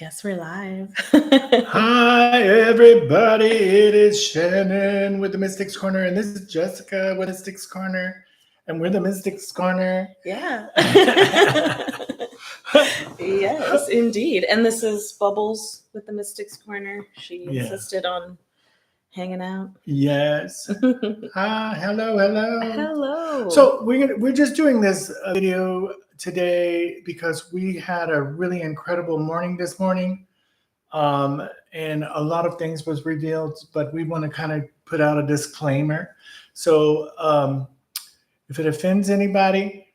guess we're live. Hi, everybody. It is Shannon with the Mystics Corner, and this is Jessica with Mystics Corner, and we're the Mystics Corner. Yeah. Yes, indeed. And this is Bubbles with the Mystics Corner. She Yeah. insisted on hanging out. Yes. Hi, hello. Hello. So we're just doing this video today because we had a really incredible morning this morning, and a lot of things was revealed, but we want to kind of put out a disclaimer. So if it offends anybody,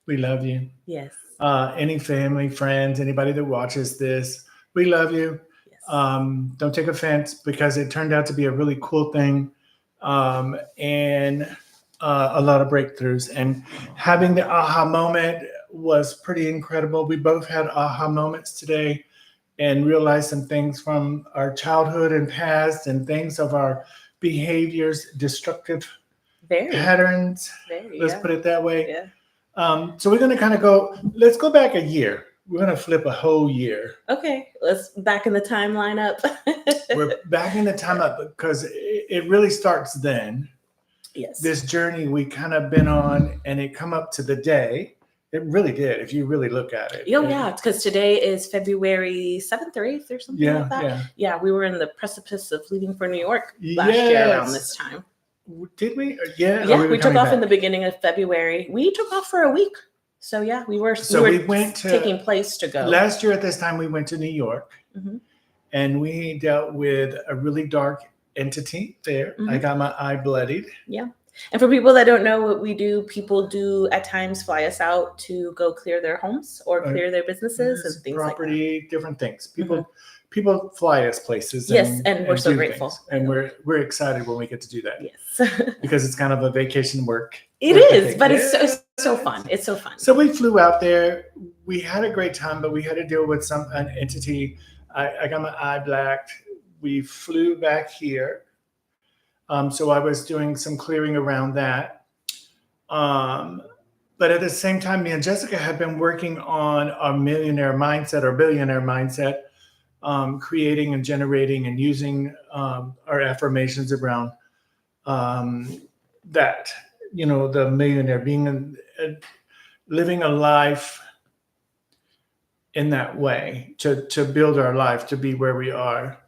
we love you. Yes. Any family, friends, anybody that watches this, we love you. Yes. Don't take offense because it turned out to be a really cool thing, and a lot of breakthroughs. And having the aha moment was pretty incredible. We both had aha moments today and realized some things from our childhood and past and things of our behaviors, destructive patterns. Let's put it that way. Yeah. So we're going to kind of let's go back a year. We're going to flip a whole year. Okay. Let's back in the timeline up. We're back in the time up because it really starts then. Yes. This journey we kind of been on, and it come up to the day. It really did, if you really look at it. Oh, yeah, because today is February 7th or 8th or something like that. Yeah, we were in the precipice of leaving for New York last year around this time. Did we? Yeah. Yeah, we took off in the beginning of February. We took off for a week. So, yeah, we went taking place to go. Last year at this time, we went to New York, and we dealt with a really dark entity there. I got my eye bloodied. Yeah. And for people that don't know what we do, people do at times fly us out to go clear their homes or clear their businesses and things property, like that. Different things. People fly us places. Yes, and we're so grateful. Things. And we're excited when we get to do that. Yes. Because it's kind of a vacation work. It is, but it's so fun. It's so fun. So we flew out there. We had a great time, but we had to deal with an entity. I got my eye blacked. We flew back here. So I was doing some clearing around that. But at the same time, me and Jessica had been working on our millionaire mindset or billionaire mindset, creating and generating and using our affirmations around that, the millionaire, being living a life in that way to build our life, to be where we are.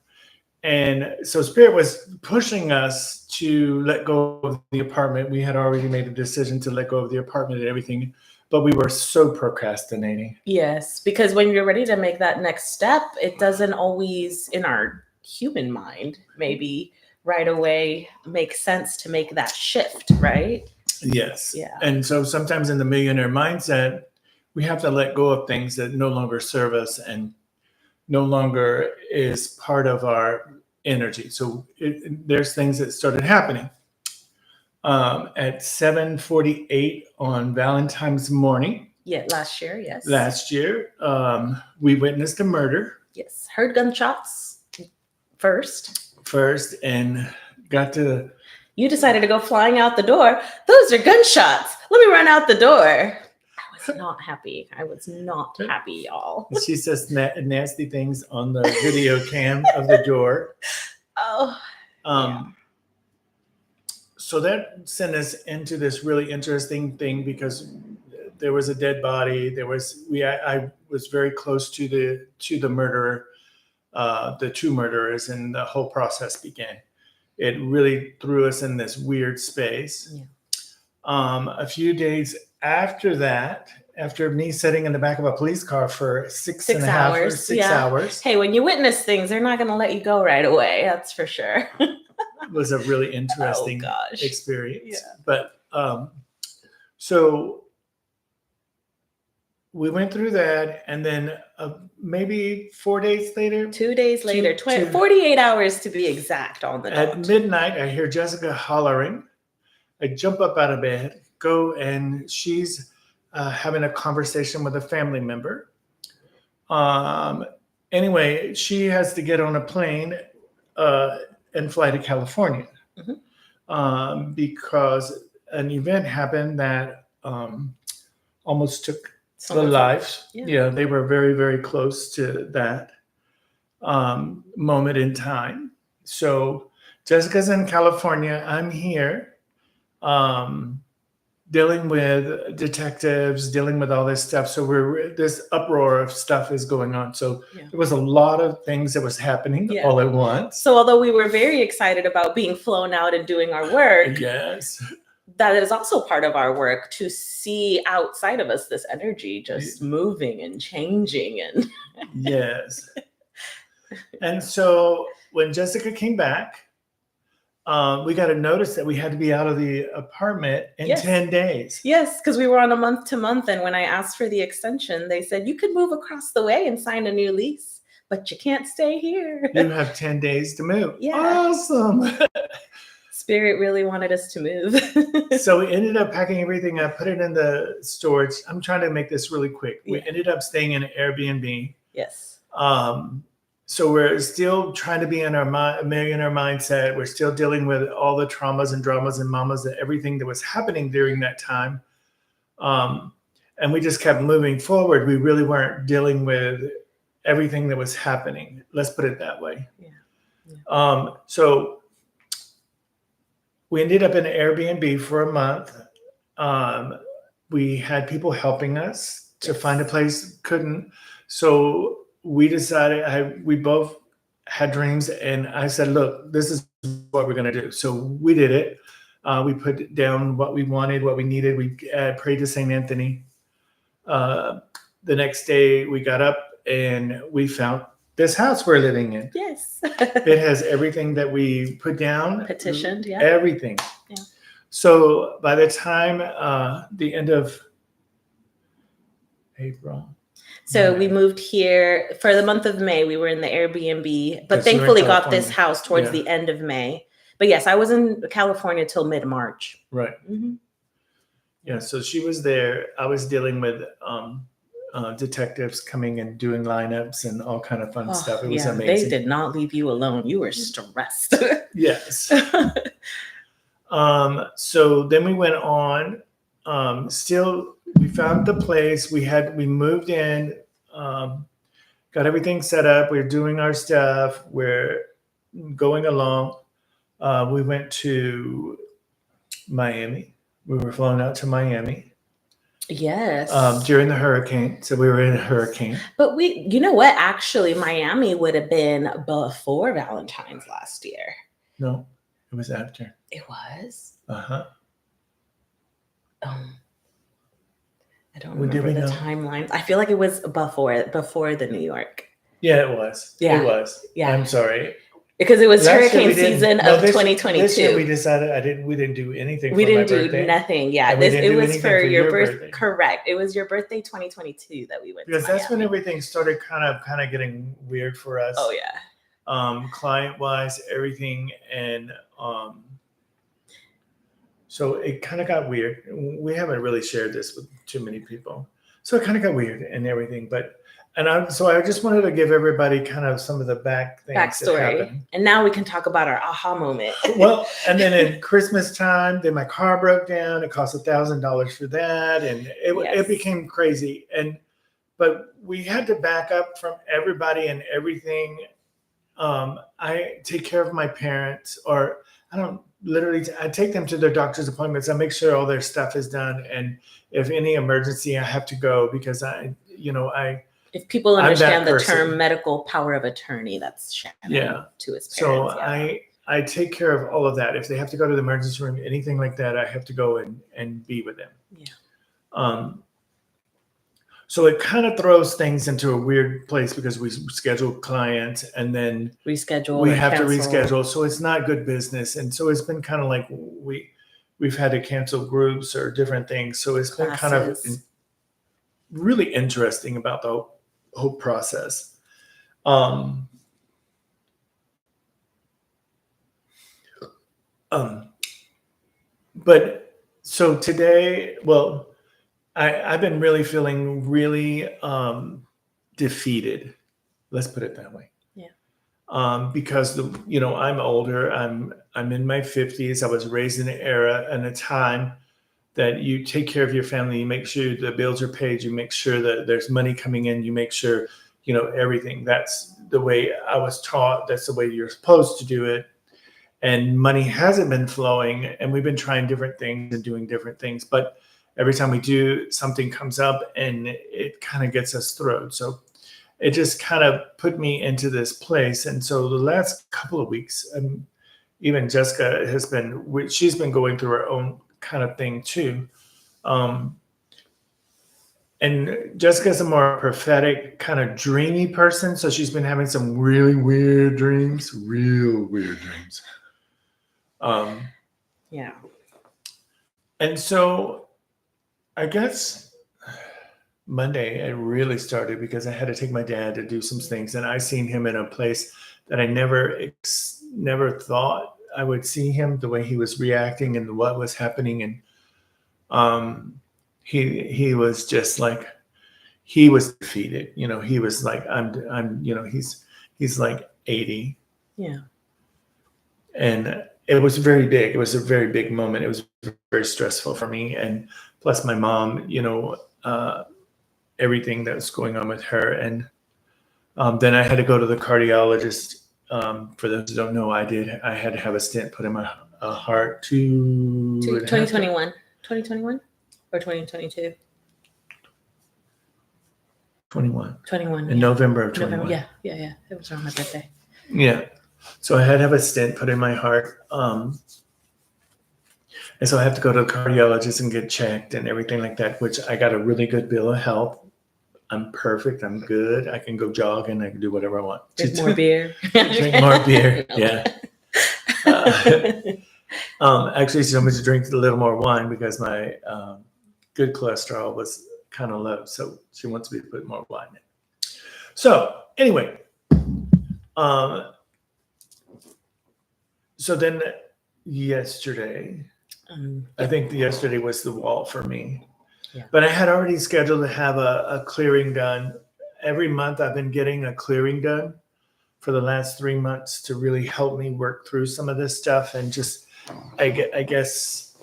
And so Spirit was pushing us to let go of the apartment. We had already made a decision to let go of the apartment and everything, but we were so procrastinating. Yes, because when you're ready to make that next step, it doesn't always, in our human mind, maybe right away make sense to make that shift, right? Yes. Yeah. And so sometimes in the millionaire mindset, we have to let go of things that no longer serve us and no longer is part of our energy. So there's things that started happening. At 7:48 on Valentine's morning. Yeah, last year, yes. Last year, we witnessed a murder. Yes, heard gunshots first. And got to... You decided to go flying out the door. Those are gunshots. Let me run out the door. Not happy. I was not happy, y'all. She says nasty things on the video cam of the door. Oh. Yeah. So that sent us into this really interesting thing because there was a dead body. I was very close to the murderer, the two murderers, and the whole process began. It really threw us in this weird space. Yeah. A few days after that, after me sitting in the back of a police car for 6 hours. Hey, when you witness things, they're not going to let you go right away. That's for sure. It was a really interesting experience. Yeah. But so we went through that, and then maybe 4 days later, 2 days later, 48 hours to be exact on the dot. At midnight, I hear Jessica hollering. I jump up out of bed, go, and she's having a conversation with a family member. Anyway, she has to get on a plane and fly to California because an event happened that almost took the lives. Yeah. They were very, very close to that moment in time. So Jessica's in California. I'm here. Dealing with detectives, dealing with all this stuff. So this uproar of stuff is going on. So there was a lot of things that was happening all at once. So although we were very excited about being flown out and doing our work, yes, that is also part of our work, to see outside of us this energy just moving and changing. And yes. And so when Jessica came back, we got a notice that we had to be out of the apartment in 10 days. Yes, because we were on a month to month. And when I asked for the extension, they said, you could move across the way and sign a new lease, but you can't stay here. You have 10 days to move. Yeah. Awesome. Spirit really wanted us to move. So we ended up packing everything up, put it in the storage. I'm trying to make this really quick. We ended up staying in an Airbnb. Yes. So we're still trying to be in our millionaire mindset. We're still dealing with all the traumas and dramas and mamas and everything that was happening during that time. And we just kept moving forward. We really weren't dealing with everything that was happening. Let's put it that way. Yeah. So we ended up in an Airbnb for a month. We had people helping us to find a place, couldn't. So we decided, we both had dreams, and I said, look, this is what we're going to do. So we did it. We put down what we wanted, what we needed. We prayed to St. Anthony. The next day we got up and we found this house we're living in. Yes. It has everything that we put down. Petitioned, yeah. Everything. Yeah. So by the time the end of April. So we moved here for the month of May. We were in the Airbnb, but thankfully got this house towards the end of May. But yes, I was in California till mid-March. Right. Mm-hmm. Yeah. So she was there. I was dealing with detectives coming and doing lineups and all kind of fun stuff. It was amazing. They did not leave you alone. You were stressed. Yes. So then we went on. Still, we found the place. We moved in, got everything set up. We're doing our stuff. We're going along. We went to Miami. We were flown out to Miami. Yes. During the hurricane. So we were in a hurricane. But you know what? Actually, Miami would have been before Valentine's last year. No, it was after. It was? Uh-huh. I don't remember the timelines. I feel like it was before the New York. Yeah, it was. Yeah. It was. Yeah. I'm sorry. Because it was hurricane season of 2022. This year we decided we didn't do anything. We didn't do nothing. Yeah, it was for your birthday. Correct. It was your birthday, 2022, that we went. Because that's when everything started kind of getting weird for us. Oh yeah. Client wise, everything, and so it kind of got weird. We haven't really shared this with too many people, so it kind of got weird and everything, but. So I just wanted to give everybody kind of some of the backstory. And now we can talk about our aha moment. Well, and then in Christmas time, then my car broke down. It cost $1,000 for that. And it became crazy. But we had to back up from everybody and everything. I take care of my parents, or I take them to their doctor's appointments. I make sure all their stuff is done. And if any emergency, I have to go because if people understand the term medical power of attorney, that's Shannon to his parents. So I take care of all of that. If they have to go to the emergency room, anything like that, I have to go and be with them. Yeah. So it kind of throws things into a weird place because we schedule clients and then we have to reschedule. So it's not good business. And so it's been kind of like we've had to cancel groups or different things. So it's been kind of really interesting about the whole process. But so today, well, I've been really feeling really defeated. Let's put it that way. Yeah. Because I'm older. I'm in my 50s. I was raised in an era and a time that you take care of your family, you make sure the bills are paid, you make sure that there's money coming in, you make sure, everything. That's the way I was taught. That's the way you're supposed to do it. And money hasn't been flowing, and we've been trying different things and doing different things. But every time we do, something comes up and it kind of gets us through. So it just kind of put me into this place. And so the last couple of weeks, even Jessica she's been going through her own kind of thing too. And Jessica's a more prophetic, kind of dreamy person. So she's been having some really weird dreams, real weird dreams. Yeah. And so I guess Monday it really started because I had to take my dad to do some things, and I seen him in a place that I never thought I would see him, the way he was reacting and what was happening. And he was just like, he was defeated. He was like, he's like 80. Yeah. And it was very big. It was a very big moment. It was very stressful for me. And plus my mom, everything that was going on with her. And then I had to go to the cardiologist. For those who don't know, I had to have a stent put in my heart 2021 or 2022? 21. In November of 21. Yeah. It was around my birthday. Yeah. So I had to have a stent put in my heart. And so I have to go to the cardiologist and get checked and everything like that, which I got a really good bill of health. I'm perfect. I'm good. I can go jog and I can do whatever I want. Drink more beer. Drink more beer. Yeah. Actually, she told me to drink a little more wine because my good cholesterol was kind of low. So she wants me to put more wine in. So anyway, so then yesterday, I think yesterday was the wall for me. Yeah. But I had already scheduled to have a clearing done. Every month I've been getting a clearing done for the last 3 months to really help me work through some of this stuff and just, I guess,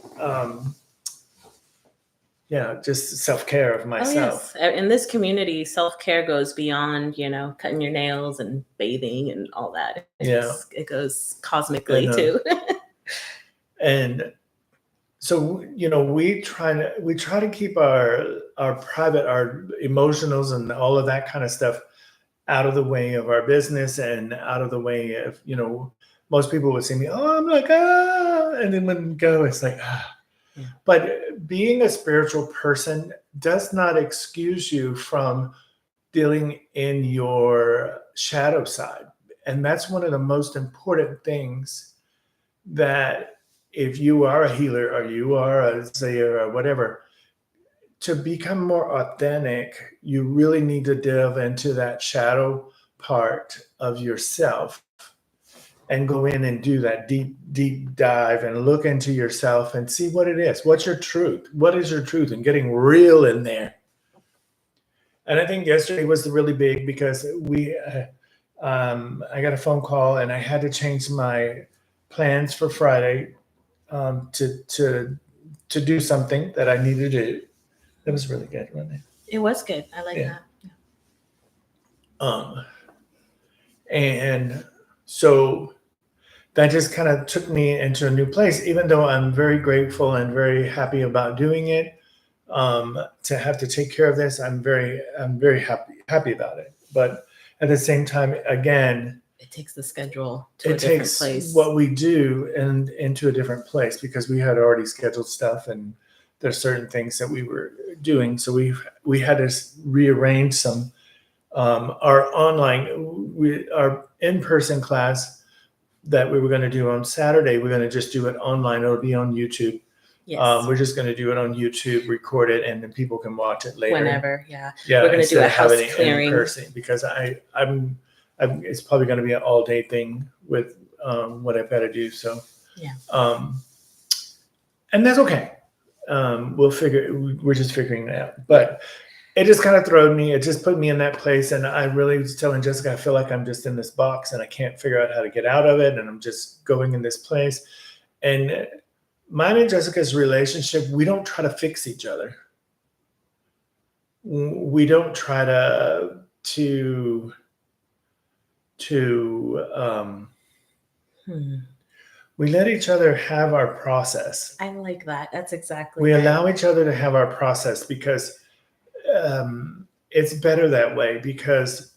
just self-care of myself. Oh, yes. In this community, self-care goes beyond, cutting your nails and bathing and all that. It goes cosmically too. And so, we try to keep our private, our emotionals and all of that kind of stuff out of the way of our business and out of the way of, most people would see me, I'm like, and then when go, it's like, Yeah. But being a spiritual person does not excuse you from dealing in your shadow side. And that's one of the most important things, that if you are a healer or you are a sayer or whatever, to become more authentic, you really need to delve into that shadow part of yourself and go in and do that deep dive and look into yourself and see what it is. What's your truth? What is your truth? And getting real in there. And I think yesterday was really big because I got a phone call and I had to change my plans for Friday to do something that I needed to do. It was really good, wasn't it? It was good. I like that. Yeah. And so that just kind of took me into a new place, even though I'm very grateful and very happy about doing it. To have to take care of this, I'm very happy about it. But at the same time, again, it takes the schedule to a different place. It takes what we do and into a different place, because we had already scheduled stuff and there's certain things that we were doing. So we had to rearrange some. Our in-person class that we were going to do on Saturday, we're going to just do it online. It'll be on YouTube. Yes. We're just going to do it on YouTube, record it, and then people can watch it later. Whenever, yeah. Yeah, we're going to do a house clearing in person, because I'm it's probably going to be an all-day thing with what I've got to do. So yeah. And that's okay. We're just figuring it out. But it just kind of threw me. It just put me in that place. And I really was telling Jessica, I feel like I'm just in this box and I can't figure out how to get out of it. And I'm just going in this place. And mine and Jessica's relationship, we don't try to fix each other. We don't try to Hmm. we let each other have our process. I like that. That's exactly We right. allow each other to have our process because it's better that way, because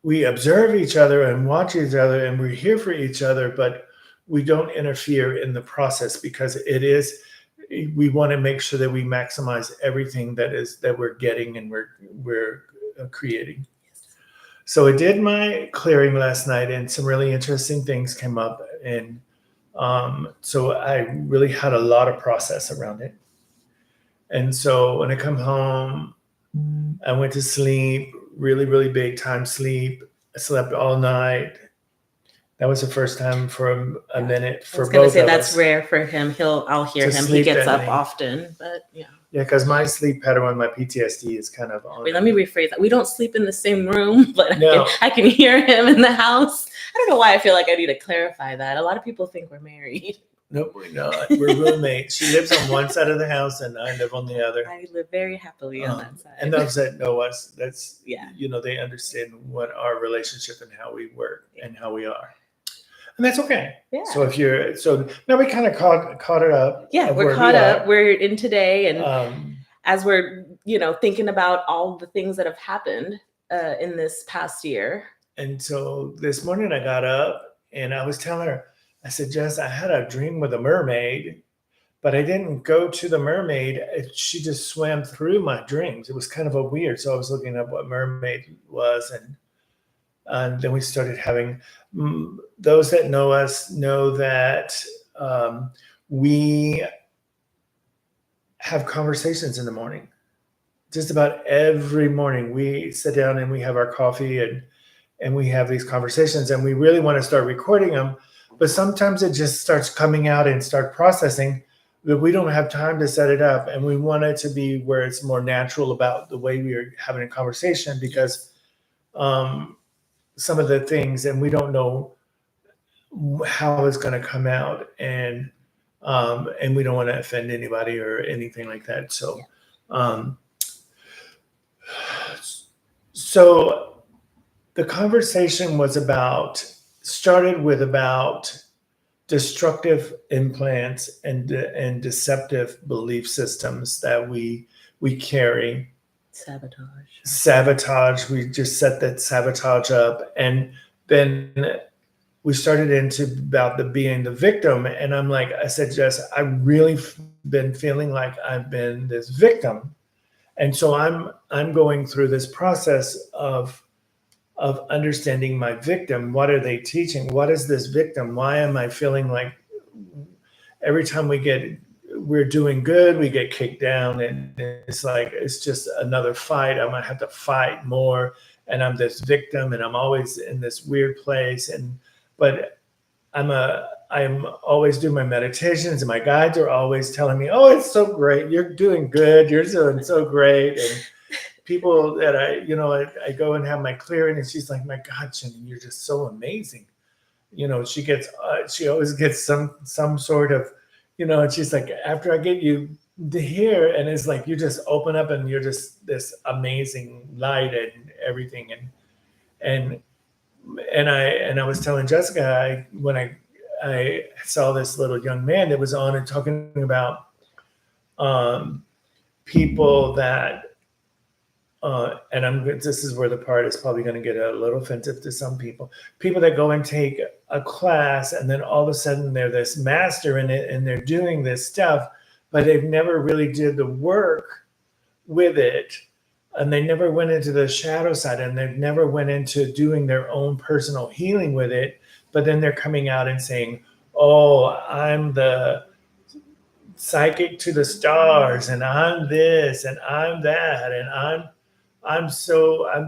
we observe each other and watch each other and we're here for each other, but we don't interfere in the process, because we want to make sure that we maximize everything that we're getting and we're creating. So I did my clearing last night, and some really interesting things came up, and so I really had a lot of process around it. And so when I come home, I went to sleep, really, really big time sleep. I slept all night. That was the first time for a minute I for was gonna both say of that's us rare for him. I'll hear to him. He sleep gets that up late. often, but yeah. Yeah, because my sleep pattern with my PTSD is kind of on. Wait, let me rephrase that. We don't sleep in the same room, but No. I can hear him in the house. I don't know why I feel like I need to clarify that. A lot of people think we're married. Nope, we're not. We're roommates. She lives on one side of the house, and I live on the other. I live very happily on that side. And those that know us, that's Yeah. they understand what our relationship and how we work and how we are, and that's okay. Yeah. So now we kind of caught it up. Yeah, we're caught up. We're in today, and as we're thinking about all the things that have happened in this past year. And so this morning I got up and I was telling her, I said, Jess, I had a dream with a mermaid, but I didn't go to the mermaid. She just swam through my dreams. It was kind of a weird. So I was looking up what mermaid was, and then we started having. Those that know us know that we have conversations in the morning. Just about every morning we sit down and we have our coffee, and we have these conversations, and we really want to start recording them, but sometimes it just starts coming out and start processing that we don't have time to set it up, and we want it to be where it's more natural about the way we are having a conversation, because some of the things, and we don't know how it's going to come out, and we don't want to offend anybody or anything like that. So so the conversation started with about destructive implants and deceptive belief systems that we carry. Sabotage. We just set that sabotage up, and then we started into about being the victim. And I said, Jess, I really been feeling like I've been this victim, and so I'm going through this process of understanding my victim. What are they teaching? What is this victim? Why am I feeling like every time we're doing good, we get kicked down, and it's like it's just another fight. I'm gonna have to fight more, and I'm this victim, and I'm always in this weird place. But I'm always doing my meditations, and my guides are always telling me, "Oh, it's so great. You're doing good. You're doing so great." And people that I go and have my clearing, and she's like, "My God, Shannon, you're just so amazing." She always gets some sort of, and she's like, "After I get you to here," and it's like you just open up and you're just this amazing light and everything. And I was telling Jessica, when I saw this little young man that was on and talking about people that. This is where the part is probably going to get a little offensive to some people. People that go and take a class, and then all of a sudden they're this master in it, and they're doing this stuff, but they've never really did the work with it, and they never went into the shadow side, and they never went into doing their own personal healing with it. But then they're coming out and saying, "Oh, I'm the psychic to the stars, and I'm this, and I'm that, and I'm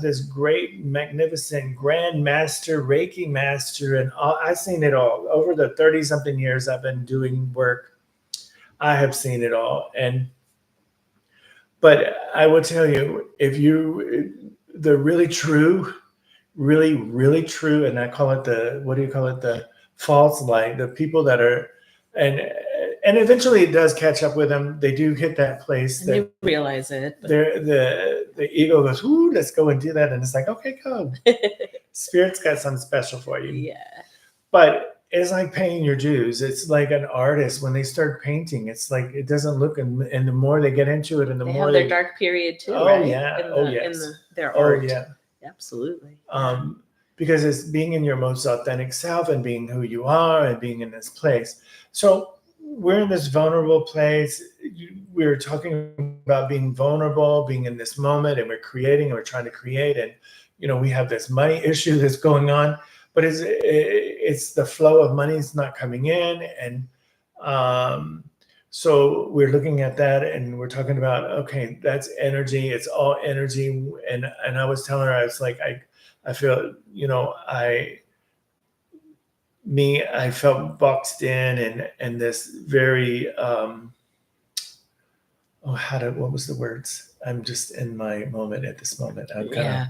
this great, magnificent grand master, Reiki master," and I've seen it all over the 30 something years I've been doing work. I have seen it all, but I will tell you, the really true, really, really true, and I call it what do you call it? The false light, the people that are, and eventually it does catch up with them. They do hit that place And that you realize it. the ego goes, "Ooh, let's go and do that," and it's like, okay, go. Spirit's got something special for you. Yeah. But it's like paying your dues. It's like an artist when they start painting. It's like it doesn't look, and the more they get into it, and the They more have their dark period too, right? yeah, Their oh art. yeah, Absolutely. because it's being in your most authentic self and being who you are and being in this place. So we're in this vulnerable place. We're talking about being vulnerable, being in this moment, and we're creating, and we're trying to create, and we have this money issue that's going on, but it's the flow of money is not coming in, and so we're looking at that, and we're talking about, okay, that's energy. It's all energy, and I was telling her, I was like, I feel, I felt boxed in and this very what was the words? I'm just in my moment at this moment. I'm kind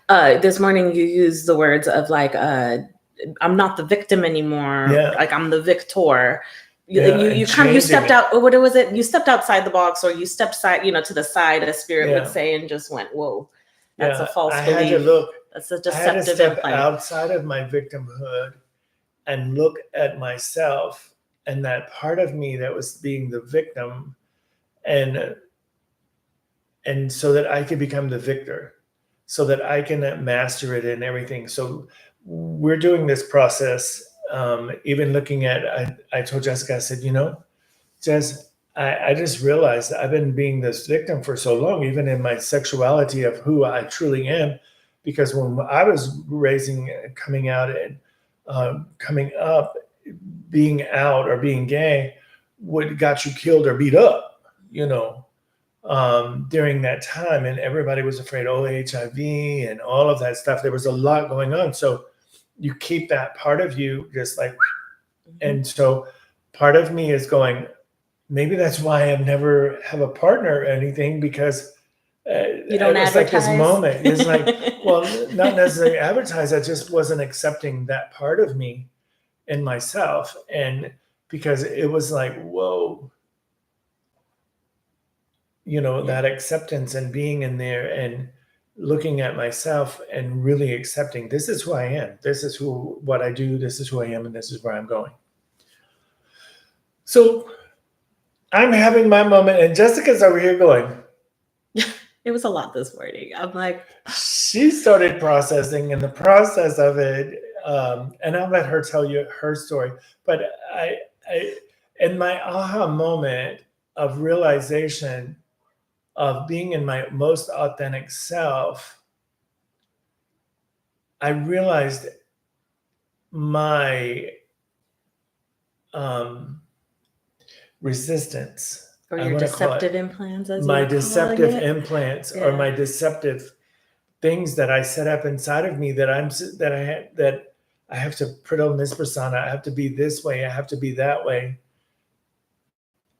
of this morning you used the words of like I'm not the victim anymore. Yeah. Like I'm the victor. You stepped out. What was it? You stepped outside the box, or you stepped to the side, as spirit would say, and just went, "Whoa, that's a false belief." Had to look. That's a deceptive I had to step implant. outside of my victimhood and look at myself and that part of me that was being the victim, and so that I could become the victor, so that I can master it and everything. So we're doing this process. Even looking at, I told Jessica, I said, Jess, I just realized I've been being this victim for so long, even in my sexuality of who I truly am, because when I was coming out and coming up, being out or being gay, what got you killed or beat up, during that time, and everybody was afraid, HIV and all of that stuff. There was a lot going on. So you keep that part of you just like, and so part of me is going, maybe that's why I never have a partner or anything, because you don't advertise. Like this moment. It's like, well, not necessarily advertise. I just wasn't accepting that part of me in myself. And because it was like, whoa, that acceptance and being in there and looking at myself and really accepting, this is who I am. This is what I do. This is who I am. And this is where I'm going. So I'm having my moment, and Jessica's over here going, it was a lot this morning. I'm like, she started processing, and the process of it, and I'll let her tell you her story. But I in my aha moment of realization of being in my most authentic self, I realized my resistance, or your deceptive implants, my deceptive implants, or my deceptive things that I set up inside of me that I have to put on this persona. I have to be this way. I have to be that way.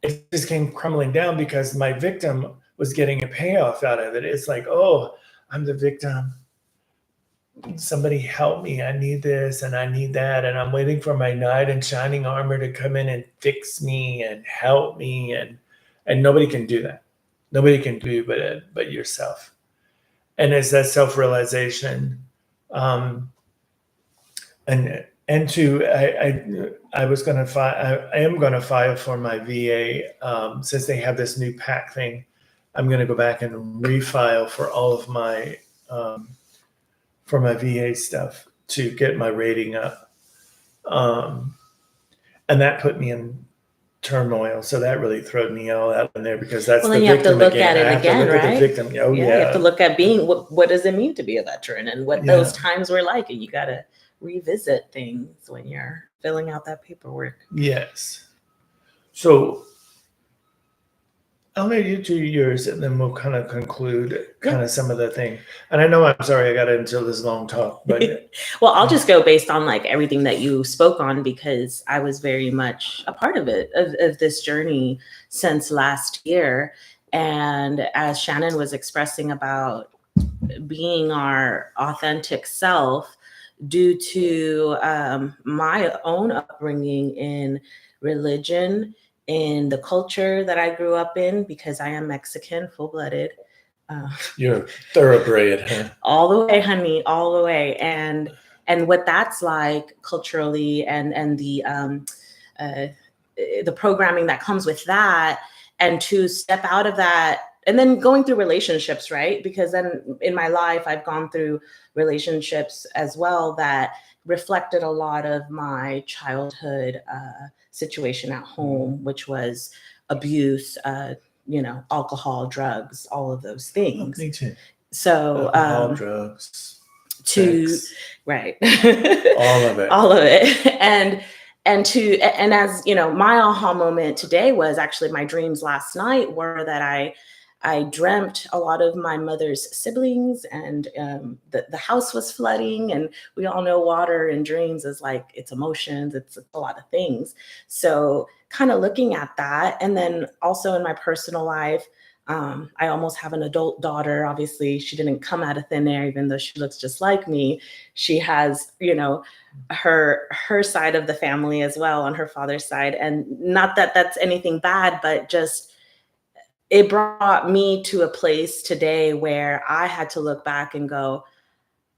It just came crumbling down because my victim was getting a payoff out of it. It's like, oh, I'm the victim. Somebody help me. I need this and I need that. And I'm waiting for my knight in shining armor to come in and fix me and help me. And nobody can do that. Nobody can do but yourself. And it's that self-realization. I am going to file for my VA, since they have this new PAC thing. I'm going to go back and refile for all of my for my VA stuff to get my rating up, and that put me in turmoil. So that really threw me all out in there, because that's the victim. You have to look at it again, right? At the victim. Oh yeah. You have to look at being what does it mean to be a veteran, and what those times were like, and you got to revisit things when you're filling out that paperwork. Yes. So I'll let you do yours, and then we'll kind of conclude some of the thing. And I know, I'm sorry I got into this long talk, but well, I'll just go based on like everything that you spoke on, because I was very much a part of it, of this journey since last year. And as Shannon was expressing about being our authentic self, due to my own upbringing in religion, in the culture that I grew up in, because I am Mexican, full-blooded. You're thoroughbred, huh? All the way, honey, all the way. And what that's like culturally, and uh, the programming that comes with that, and to step out of that, and then going through relationships, right? Because then in my life, I've gone through relationships as well that reflected a lot of my childhood situation at home, which was abuse, alcohol, drugs, all of those things. Me too. So alcohol, drugs, to sex. Right. All of it. All of it. And as you know, my aha moment today was actually my dreams last night were that I dreamt a lot of my mother's siblings, and the house was flooding, and we all know water in dreams is like, it's emotions, it's a lot of things. So kind of looking at that, and then also in my personal life, I almost have an adult daughter. Obviously, she didn't come out of thin air, even though she looks just like me. She has, her side of the family as well on her father's side. And not that that's anything bad, but just it brought me to a place today where I had to look back and go,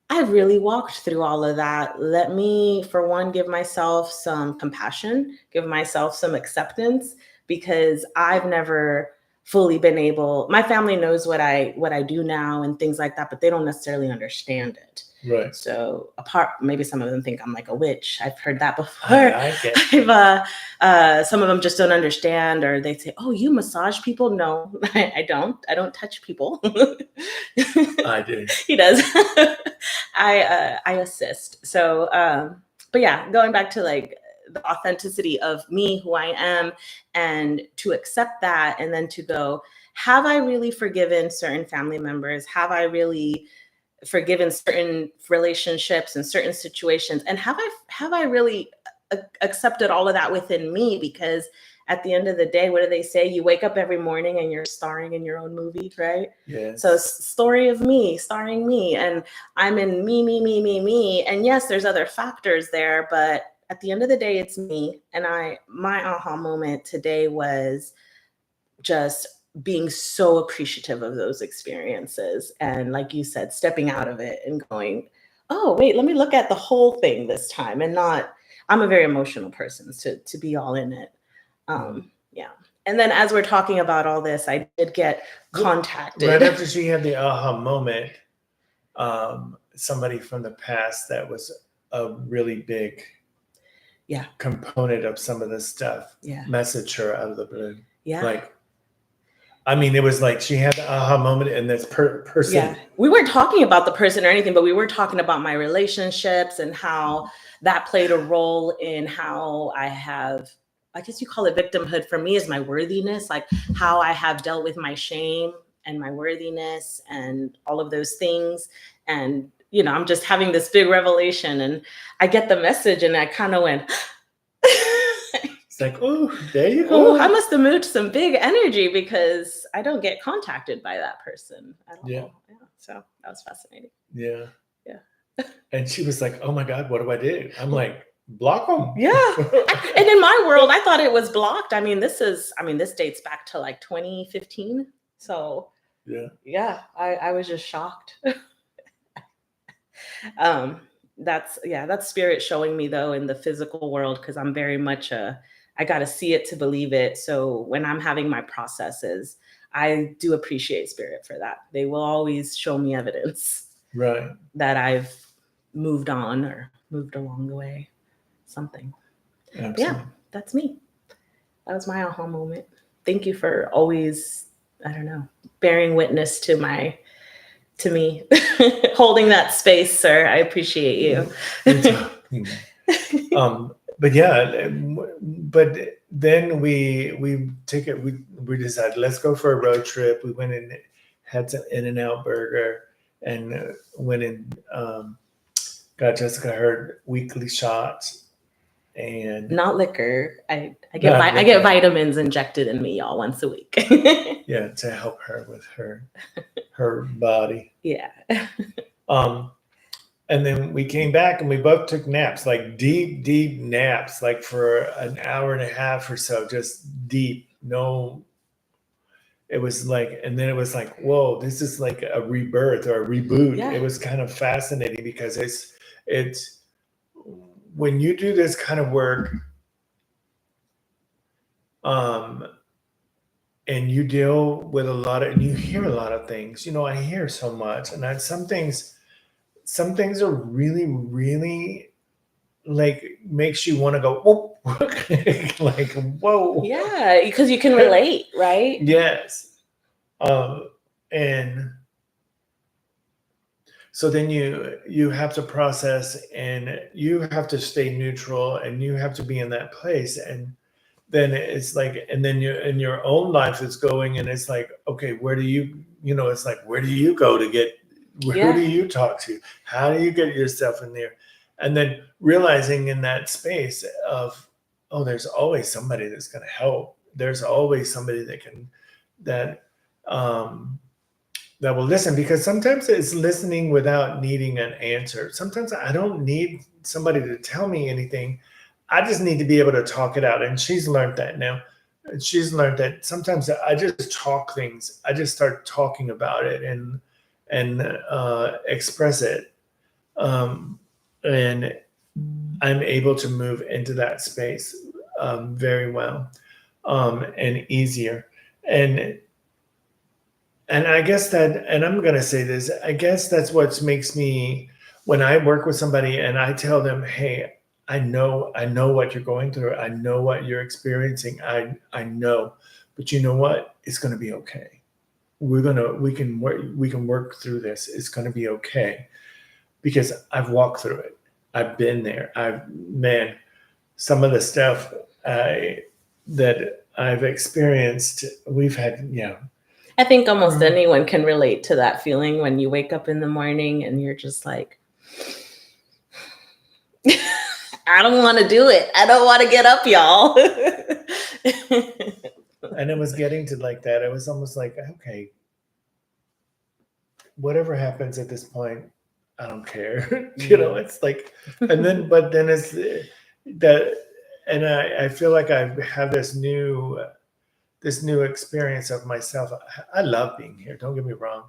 I really walked through all of that. Let me, for one, give myself some compassion, give myself some acceptance, because I've never fully been able, my family knows what I do now and things like that, but they don't necessarily understand it. Right. So maybe some of them think I'm like a witch. I've heard that before. I get Some of them just don't understand, or they say, "Oh, you massage people?" No, I don't. I don't touch people. I do. He does. I assist. So, but yeah, going back to like the authenticity of me, who I am, and to accept that, and then to go, have I really forgiven certain family members? Have I really forgiven certain relationships and certain situations? And have I really accepted all of that within me? Because at the end of the day, what do they say? You wake up every morning and you're starring in your own movie, right? Yes. So story of me, starring me, and I'm in me. And yes, there's other factors there, but at the end of the day, it's me. And my aha moment today was just being so appreciative of those experiences. And like you said, stepping out of it and going, oh, wait, let me look at the whole thing this time, and not, I'm a very emotional person, to be all in it. Yeah. And then as we're talking about all this, I did get contacted. Right after she had the aha moment, somebody from the past that was a really big component of some of this stuff messaged her out of the blue. Yeah. Like, I mean, it was like she had the aha moment, and this person. Yeah. We weren't talking about the person or anything, but we were talking about my relationships and how that played a role in how I have, I guess you call it victimhood. For me, is my worthiness, like how I have dealt with my shame and my worthiness and all of those things. And, I'm just having this big revelation, and I get the message, and I kind of went, it's like, oh, there you go. Oh, I must have moved some big energy, because I don't get contacted by that person at all. Yeah. So that was fascinating. Yeah. Yeah. And she was like, oh my God, what do I do? I'm like, block them. Yeah. And in my world, I thought it was blocked. This dates back to like 2015. So yeah, I was just shocked. That's spirit showing me, though, in the physical world, because I'm very much I got to see it to believe it. So when I'm having my processes, I do appreciate spirit for that. They will always show me evidence, right, that I've moved on or moved along the way, something. Absolutely. Yeah, that's me. That was my aha moment. Thank you for always, bearing witness to me, holding that space, sir. I appreciate you. But yeah, but then we took it. We decided, let's go for a road trip. We went and had some In-N-Out burger, and went and got Jessica her weekly shots, and not liquor. I get vitamins injected in me, y'all, once a week. Yeah, to help her with her body. Yeah. And then we came back and we both took naps, like deep naps, like for an hour and a half or so, just deep. No, it was like, and then it was like, whoa, this is like a rebirth or a reboot. Yeah. It was kind of fascinating because it's when you do this kind of work, um, and you deal with a lot of, and you hear a lot of things. You know, I hear so much, and some things are really, really like makes you want to go, whoa, like whoa, Yeah, because you can relate, right? yes. And so then you have to process, and you have to stay neutral, and you have to be in that place, and then it's like, and then you in your own life is going, and it's like, okay, where do you know, it's like, where do you go to get, who do Yeah. you talk to, how do you get yourself in there, and then realizing in that space of, oh, there's always somebody that's going to help, there's always somebody that can, that um that will listen, because sometimes it's listening without needing an answer. Sometimes I don't need somebody to tell me anything. I just need to be able to talk it out. And she's learned that now. She's learned that sometimes I just talk things. I just start talking about it and express it. Um, and I'm able to move into that space very well and easier. And and I guess that, and I'm going to say this, I guess that's what makes me, when I work with somebody and I tell them, hey, I know what you're going through. I know what you're experiencing. I know, but you know what? It's going to be okay. We can work through this. It's going to be okay, because I've walked through it. I've been there. Man, some of the stuff I, that I've experienced, we've had, I think almost anyone can relate to that feeling when you wake up in the morning and you're just like, I don't want to do it. I don't want to get up, y'all. And it was getting to like that. It was almost like, okay, whatever happens at this point, I don't care. You know, it's like, and then, but then it's that, and I feel like I have this new experience of myself. I love being here. Don't get me wrong.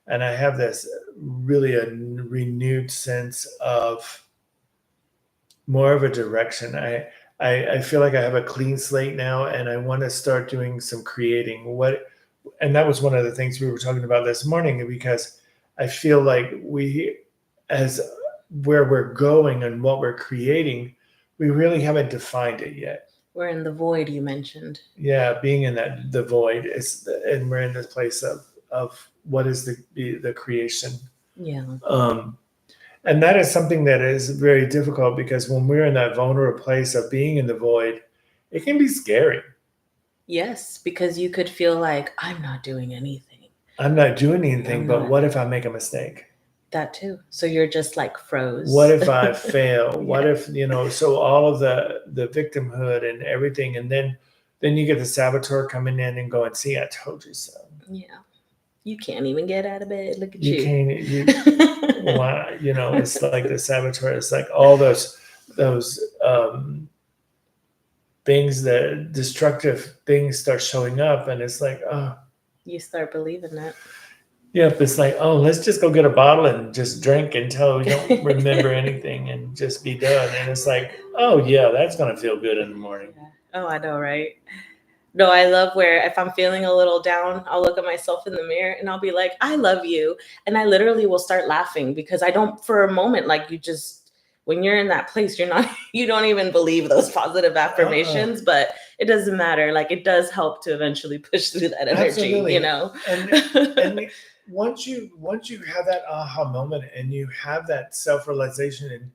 And I have this really a renewed sense of more of a direction. I feel like I have a clean slate now, and I want to start doing some creating. And that was one of the things we were talking about this morning, because I feel like as where we're going and what we're creating, we really haven't defined it yet. We're in the void you mentioned. Yeah, being in the void is, and we're in this place of what is the creation. Yeah. And that is something that is very difficult, because when we're in that vulnerable place of being in the void, it can be scary. Yes, because you could feel like, I'm not doing anything. I'm not doing anything, but what if I make a mistake? That too. So you're just like froze. What if I fail? What if, so all of the victimhood and everything, and then you get the saboteur coming in and going, see, I told you so. Yeah. You can't even get out of bed. Look at you. Why, it's like the saboteur. It's like all those things, that destructive things start showing up, and it's like, oh. You start believing that. Yep, it's like, oh, let's just go get a bottle and just drink until we don't remember anything and just be done. And it's like, oh yeah, that's gonna feel good in the morning. Oh, I know, right? No, I love where if I'm feeling a little down, I'll look at myself in the mirror and I'll be like, I love you. And I literally will start laughing, because I don't, for a moment, like, when you're in that place, you don't even believe those positive affirmations, but it doesn't matter. Like, it does help to eventually push through that energy. Absolutely. And once you have that aha moment and you have that self-realization,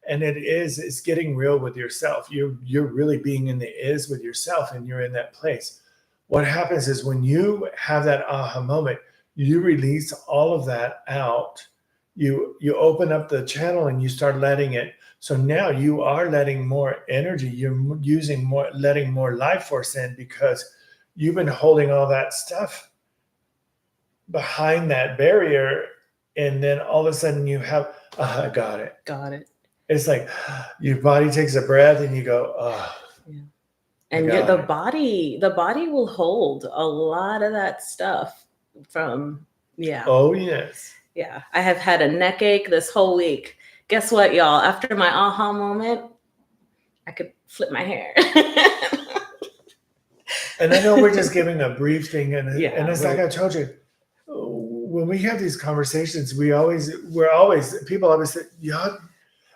and it's getting real with yourself. You're really being in the is with yourself, and you're in that place. What happens is, when you have that aha moment, you release all of that out. You open up the channel and you start letting it. So now you are letting more energy. You're letting more life force in, because you've been holding all that stuff behind that barrier, and then all of a sudden you have, I got it. Got it. It's like your body takes a breath and you go, oh, Yeah. I And got the it. body will hold a lot of that stuff from, yeah. Oh, yes. Yeah. I have had a neck ache this whole week. Guess what, y'all? After my aha moment, I could flip my hair. And I know we're just giving a brief thing, and Yeah, it's like I told you, when we have these conversations, people always say, yeah,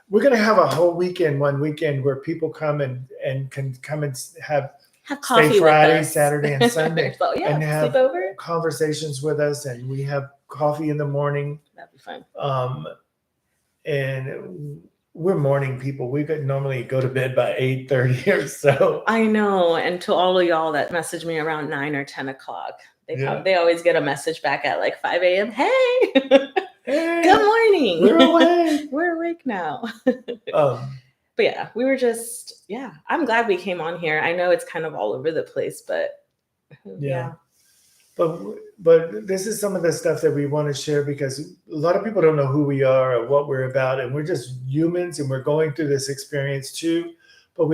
we're going to have a whole weekend, one weekend where people come and can come and have coffee stay Friday, with us. Saturday, and Sunday, So, yeah, and have sleep over. conversations with us, and we have coffee in the morning. That'd be fun. And we're morning people. We could normally go to bed by 8:30 or so. I know. And to all of y'all that message me around 9 or 10 o'clock, they always get a message back at like 5 a.m. Hey, Hey, good morning. We're awake. We're awake now. But yeah, we were just, I'm glad we came on here. I know it's kind of all over the place, but yeah. But this is some of the stuff that we want to share, because a lot of people don't know who we are or what we're about, and we're just humans, and we're going through this experience too. But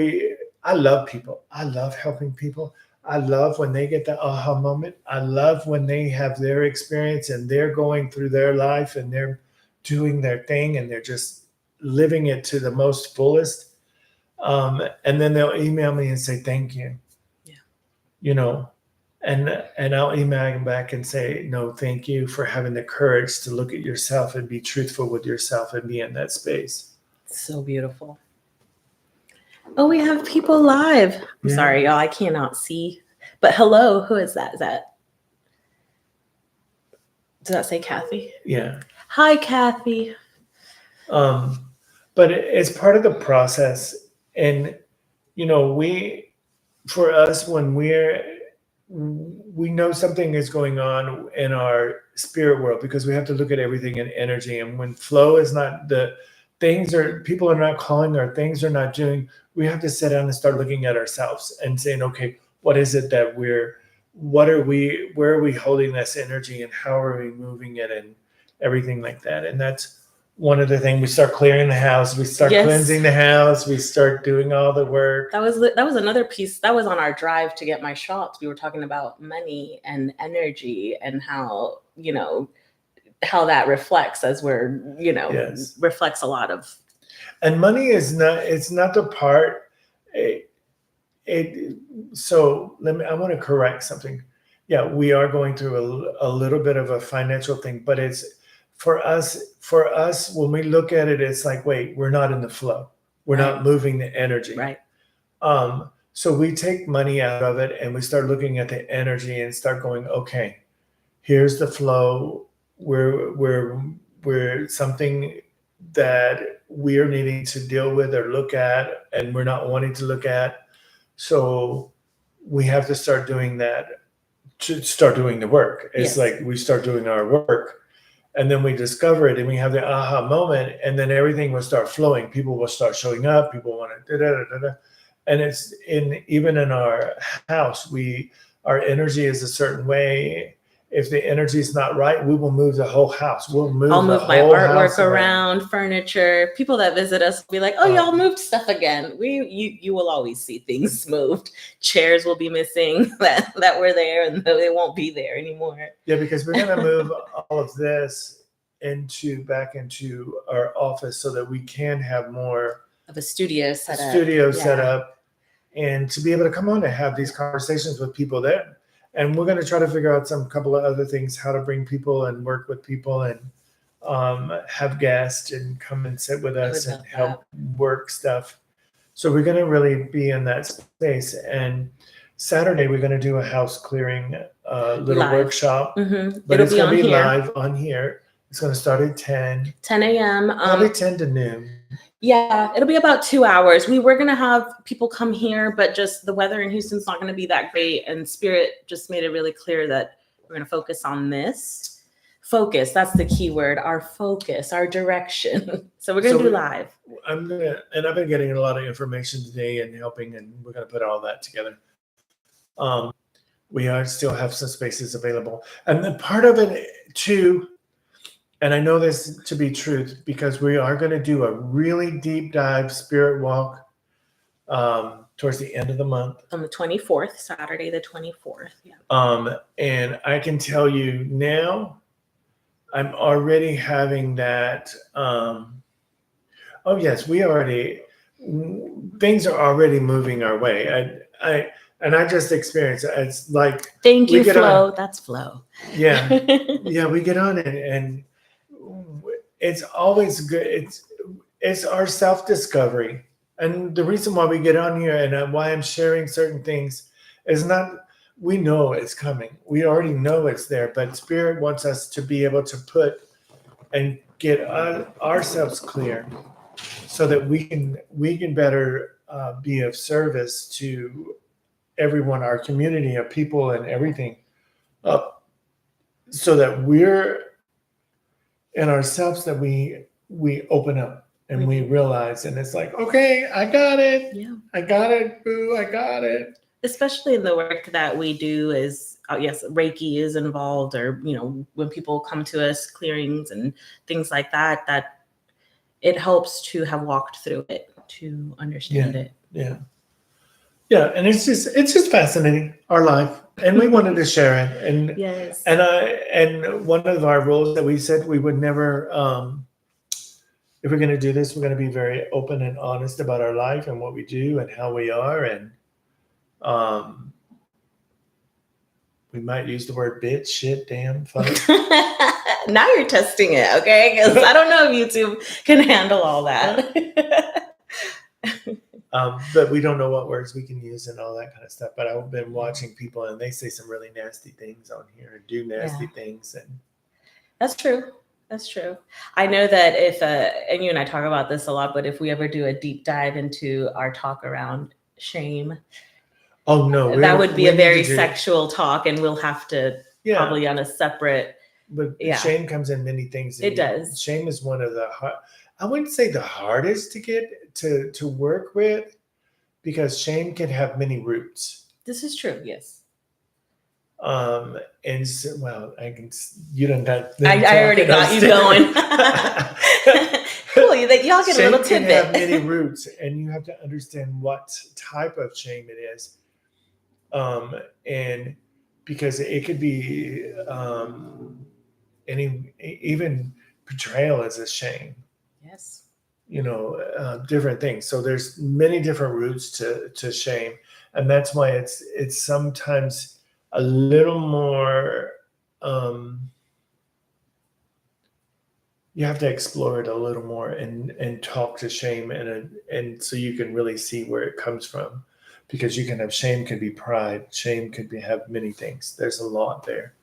I love people. I love helping people. I love when they get the aha moment. I love when they have their experience and they're going through their life and they're doing their thing and they're just living it to the most fullest. And then they'll email me and say, thank you. Yeah. And I'll email them back and say, no, thank you for having the courage to look at yourself and be truthful with yourself and be in that space. So beautiful. Oh, we have people live. I'm sorry, y'all. I cannot see. But hello, who is that? Does that say Kathy? Yeah. Hi, Kathy. But it's part of the process. And, for us, when we know something is going on in our spirit world, because we have to look at everything in energy. And when flow is not people are not calling, or things are not doing, we have to sit down and start looking at ourselves and saying, okay, what is it that where are we holding this energy, and how are we moving it, and everything like that. And that's one of the things. We start clearing the house, we start cleansing the house, we start doing all the work. That was another piece that was on our drive to get my shots. We were talking about money and energy and how, how that reflects as we're, reflects a lot of. And money is not the part. So I want to correct something. Yeah, we are going through a little bit of a financial thing, but it's for us, when we look at it, it's like, wait, we're not in the flow. We're not moving the energy. Right. So we take money out of it and we start looking at the energy and start going, okay, here's the flow. We're something that we're needing to deal with or look at, and we're not wanting to look at. So we have to start doing that, to start doing the work. It's like we start doing our work, and then we discover it, and we have the aha moment, and then everything will start flowing. People will start showing up. People want to and it's even in our house, our energy is a certain way. If the energy is not right, we will move the whole house. I'll move my artwork around, furniture. People that visit us will be like, "Oh, y'all moved stuff again." You will always see things moved. Chairs will be missing that were there, and they won't be there anymore. Yeah, because we're gonna move all of this back into our office so that we can have more of a studio set up, and to be able to come on and have these conversations with people there. And we're going to try to figure out some couple of other things, how to bring people and work with people, and have guests and come and sit with us and help work stuff. So we're going to really be in that space. And Saturday, we're going to do a house clearing little workshop. Mm-hmm. But it's going to be live on here. It's going to start at 10 a.m. Probably 10 to noon. Yeah, it'll be about 2 hours. We were going to have people come here, but just the weather in Houston's not going to be that great. And Spirit just made it really clear that we're going to focus on this. Focus, that's the key word, our focus, our direction. So we're going to do live. I've been getting a lot of information today and helping, and we're going to put all that together. We still have some spaces available. And then part of it too and I know this to be truth because we are going to do a really deep dive spirit walk towards the end of the month. On the 24th, Saturday the 24th. Yeah. And I can tell you now, I'm already having that. Oh yes, things are already moving our way. I just experienced it. It's like Thank we you, get Flo. on. That's Flo. Yeah, yeah, we get on it, and it's always good. It's our self discovery, and the reason why we get on here and why I'm sharing certain things is not. We know it's coming. We already know it's there, but Spirit wants us to be able to put and get ourselves clear so that we can better be of service to everyone, our community of people and everything, so that we're in ourselves, that we open up and we realize, and it's like, okay, I got it. Yeah. I got it, boo, I got it. Especially in the work that we do is, yes, Reiki is involved, or, when people come to us, clearings and things like that, that it helps to have walked through it, to understand it. Yeah. Yeah. And it's just fascinating, our life. And we wanted to share it. And Yes. and one of our rules that we said we would never, if we're going to do this, we're going to be very open and honest about our life and what we do and how we are. And we might use the word bitch, shit, damn, fuck. Now you're testing it, okay? Because I don't know if YouTube can handle all that. But we don't know what words we can use and all that kind of stuff. But I've been watching people, and they say some really nasty things on here and do nasty things. And that's true. That's true. I know that if, and you and I talk about this a lot, but if we ever do a deep dive into our talk around shame, oh no, that would be a very sexual talk, and we'll have to probably on a separate. But shame comes in many things. It does. Shame is one of the I wouldn't say the hardest to get to work with, because shame can have many roots. This is true. Yes. And so, well, I can. You don't got. I already got you going. Cool. Y'all get a little tidbit. Shame can have many roots, and you have to understand what type of shame it is. And because it could be even betrayal is a shame. Yes. Different things. So there's many different roots to shame, and that's why it's sometimes a little more. You have to explore it a little more and talk to shame, and so you can really see where it comes from, because you can have shame could be pride, shame could have many things. There's a lot there,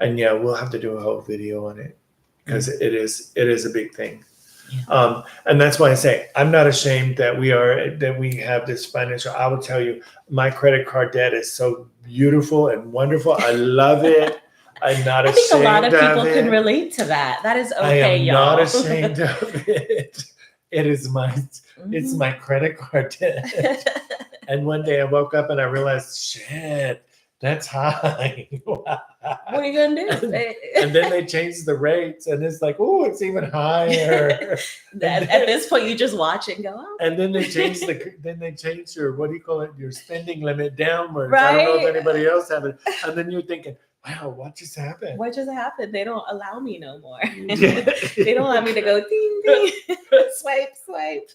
and we'll have to do a whole video on it, because it is a big thing. Yeah. And that's why I say I'm not ashamed that we have this financial. I will tell you, my credit card debt is so beautiful and wonderful. I love it. I'm not ashamed. I think a lot of people can relate to that. That is okay, I am y'all. not ashamed of it. It is it's my credit card debt. And one day I woke up and I realized, shit, that's high. What are you gonna do? And then they changed the rates, and it's like, oh, it's even higher. At this point, you just watch it and go. Oh. And then they changed your, what do you call it, your spending limit downwards. Right? I don't know if anybody else have it. And then you're thinking, wow, what just happened? What just happened? They don't allow me no more. They don't allow me to go ding ding, swipe.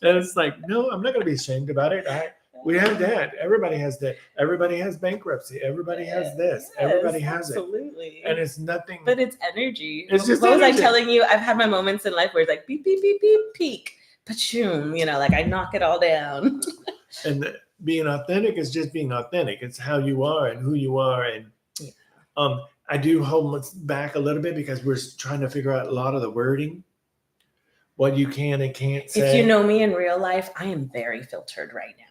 And it's like, no, I'm not going to be ashamed about it. We have that. Everybody has that. Everybody has bankruptcy. Everybody has this. Yes, everybody has absolutely. And it's nothing. But it's energy. It's just what energy. Was I telling you? I've had my moments in life where it's like beep, beep, beep, beep, peak, pachoom, like I knock it all down. And being authentic is just being authentic. It's how you are and who you are. And I do hold back a little bit because we're trying to figure out a lot of the wording, what you can and can't say. If you know me in real life, I am very filtered right now.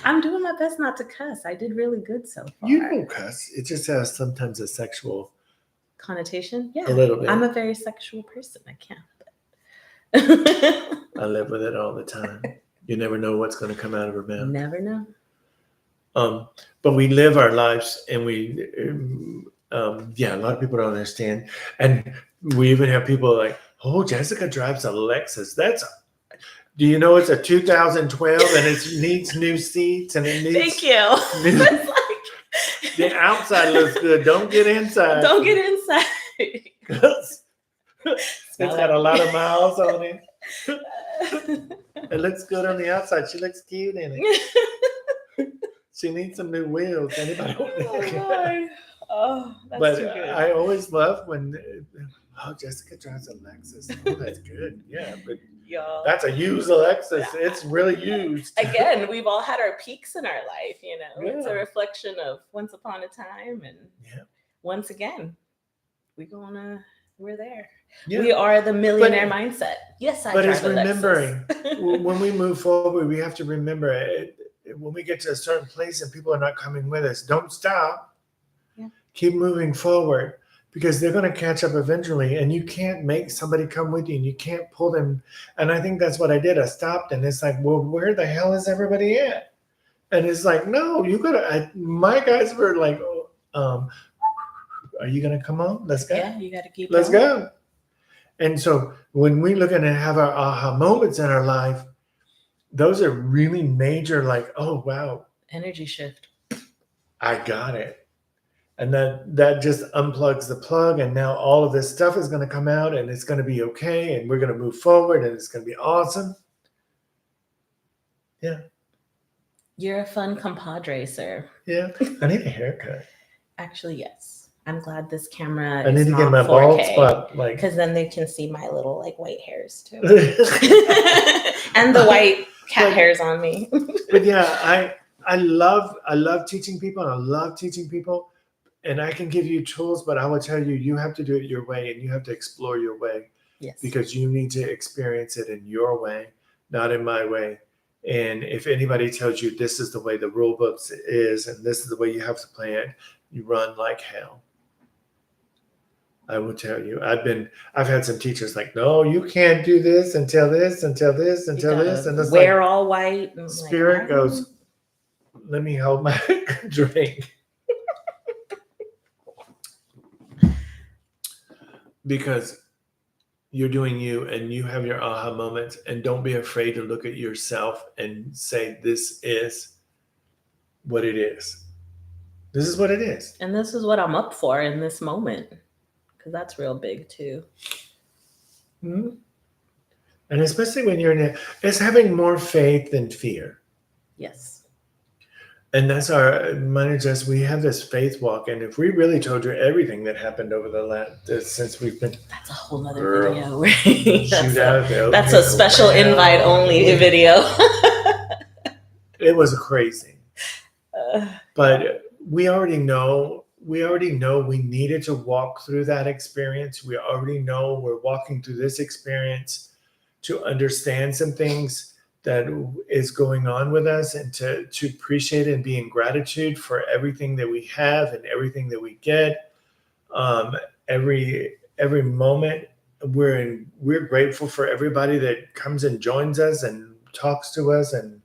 I'm doing my best not to cuss. I did really good so far. You don't cuss. It just has sometimes a sexual connotation. Yeah, a little bit. I'm a very sexual person. I can't help it. I live with it all the time. You never know what's going to come out of her mouth. Never know. But we live our lives, and Yeah, a lot of people don't understand. And we even have people like, oh, Jessica drives a Lexus. Do you know it's a 2012 and it needs new seats and it needs Thank you. new, It's like, the outside looks good. Don't get inside. don't get inside. It's got a lot of miles on it. It looks good on the outside. She looks cute in it. She needs some new wheels. Anybody? Oh, that's But too good. I always love when, Jessica drives a Lexus. Oh, that's good. Yeah, but Y'all. that's a used Lexus. It's really used. Again, we've all had our peaks in our life, you know. It's a Yeah. reflection of once upon a time, and Yeah. once again, we're there. Yeah. We are the millionaire mindset. Yes, But drive it's a remembering Lexus. when we move forward, we have to remember it. When we get to a certain place and people are not coming with us, don't stop. Yeah. Keep moving forward because they're going to catch up eventually. And you can't make somebody come with you and you can't pull them. And I think that's what I did. I stopped and it's like, well, where the hell is everybody at? And it's like, no, you got to. My guys were like, are you going to come on? Let's go. Yeah, you got to keep Let's going. go. And so when we look at and have our aha moments in our life, those are really major, like, oh, wow. Energy shift. I got it. And that just unplugs the plug. And now all of this stuff is going to come out and it's going to be okay. And we're going to move forward and it's going to be awesome. Yeah. You're a fun compadre, sir. Yeah. I need a haircut. Actually, yes. I'm glad this camera I need is to not get my 4K, bald spot. Like, because then they can see my little like white hairs too. And the white cat hairs on me. But yeah, I love teaching people and I love teaching people. And I can give you tools, but I will tell you, you have to do it your way and you have to explore your way. Yes. Because you need to experience it in your way, not in my way. And if anybody tells you this is the way the rule books is and this is the way you have to play it, you run like hell. I will tell you, I've had some teachers like, no, you can't do this until this, until this, until this. And it's wear like, all white. And spirit goes, let me hold my drink. Because you're doing you and you have your aha moments, and don't be afraid to look at yourself and say, this is what it is. This is what it is. And this is what I'm up for in this moment. Because that's real big too. Mm-hmm. And especially when you're in it, it's having more faith than fear. Yes. And that's we have this faith walk. And if we really told you everything that happened over the last, since we've been. That's a whole nother video, right? That's a so special invite only video. It was crazy. But we already know we needed to walk through that experience. We already know we're walking through this experience to understand some things that is going on with us and to appreciate it and be in gratitude for everything that we have and everything that we get. Every moment we're grateful for everybody that comes and joins us and talks to us and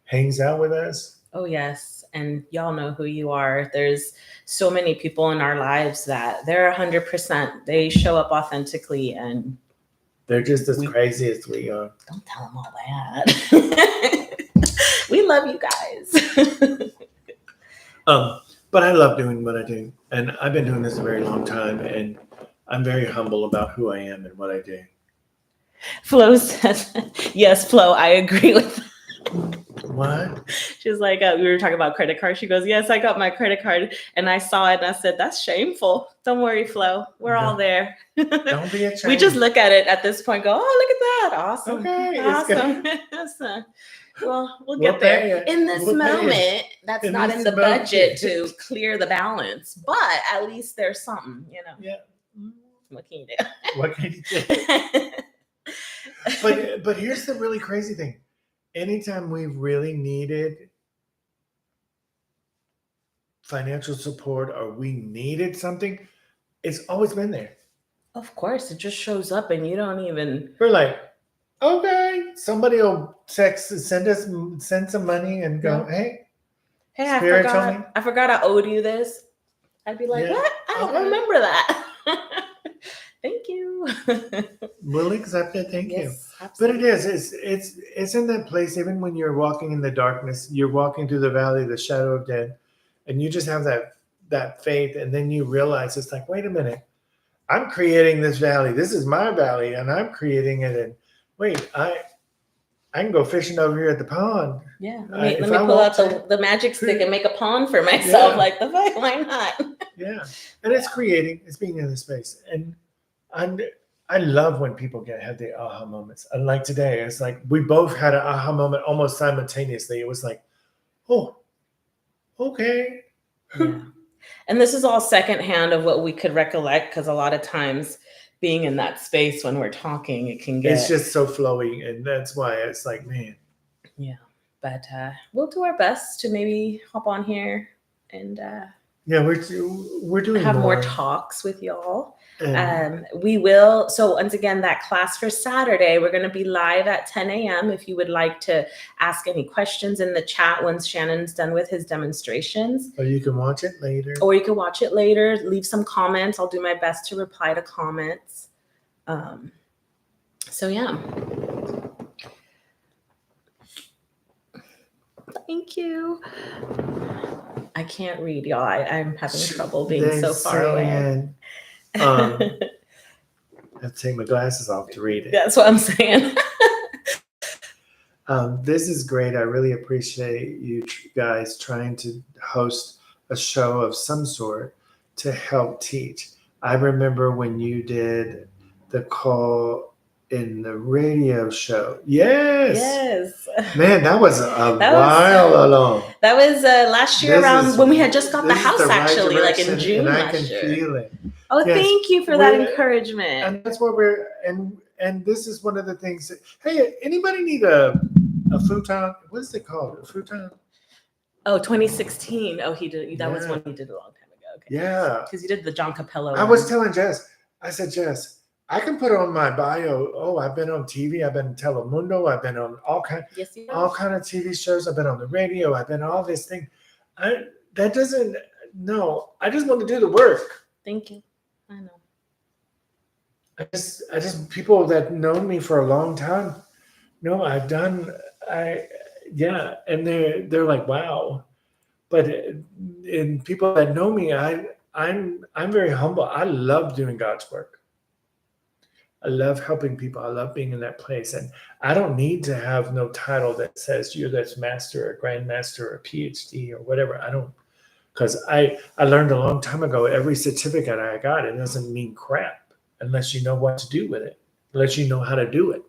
hangs out with us. Oh, yes. And y'all know who you are. There's so many people in our lives that they're 100%. They show up authentically and they're just as crazy as we are. Don't tell them all that. We love you guys. But I love doing what I do. And I've been doing this a very long time. And I'm very humble about who I am and what I do. Flo says, yes, Flo, I agree with that. What? She's like, we were talking about credit cards. She goes, yes, I got my credit card. And I saw it and I said, that's shameful. Don't worry, Flo. We're all there. Don't be ashamed. We just look at it at this point, go, oh, look at that. Awesome. Okay. Awesome. Well, we'll get there. In this moment, that's not in the budget to clear the balance. But at least there's something, you know. Yeah. What can you do? What can you do? But here's the really crazy thing. Anytime we really needed financial support or we needed something, it's always been there. Of course, it just shows up and you don't even. We're like, okay, somebody will send some money and go, hey, I forgot I owed you this. I'd be like, what? I don't remember that. Thank you. We'll accept it. Thank you. Yes, But it absolutely. is. It's in that place. Even when you're walking in the darkness, you're walking through the valley, the shadow of death, and you just have that faith, and then you realize it's like, wait a minute, I'm creating this valley. This is my valley, and I'm creating it. And wait, I can go fishing over here at the pond. Yeah, If let me I pull want out to. the magic stick and make a pond for myself. Yeah. Like the fuck, why not? Yeah, and it's creating. It's being in the space, and I love when people have the aha moments. Unlike today, it's like we both had an aha moment almost simultaneously. It was like, oh, okay. Yeah. And this is all secondhand of what we could recollect, because a lot of times being in that space when we're talking, it can get. It's just so flowy, and that's why it's like, man. Yeah, but we'll do our best to maybe hop on here and Yeah, we're doing have more talks with y'all. And We will. So once again, that class for Saturday, we're going to be live at 10 a.m. If you would like to ask any questions in the chat once Shannon's done with his demonstrations. Or you can watch it later. Or you can watch it later. Leave some comments. I'll do my best to reply to comments. So yeah. Thank you. I can't read, y'all. I'm having trouble being so far away. I have to take my glasses off to read it. That's what I'm saying. This is great. I really appreciate you guys trying to host a show of some sort to help teach. I remember when you did the call in the radio show. Yes. Man, that was while along. That was last year around when we had just got the house, actually, like in June and I last can year. feel it. Oh, Yes. thank you for that encouragement. And that's what and this is one of the things that, hey, anybody need a futon? What is it called? A futon? Oh, 2016. Oh, he did. That was one he did a long time ago. Okay. Yeah. Because he did the John Capello. I was telling Jess, I said, Jess, I can put on my bio, oh, I've been on TV, I've been in Telemundo, I've been on all kind of TV shows, I've been on the radio, I've been all this thing. That doesn't, no, I just want to do the work. Thank you. I know. I just people that know me for a long time, no, and they're like, wow. But in people that know me, I'm very humble. I love doing God's work. I love helping people. I love being in that place. And I don't need to have no title that says you're this master or grandmaster or PhD or whatever. I don't, because I learned a long time ago, every certificate I got, it doesn't mean crap unless you know what to do with it, unless you know how to do it.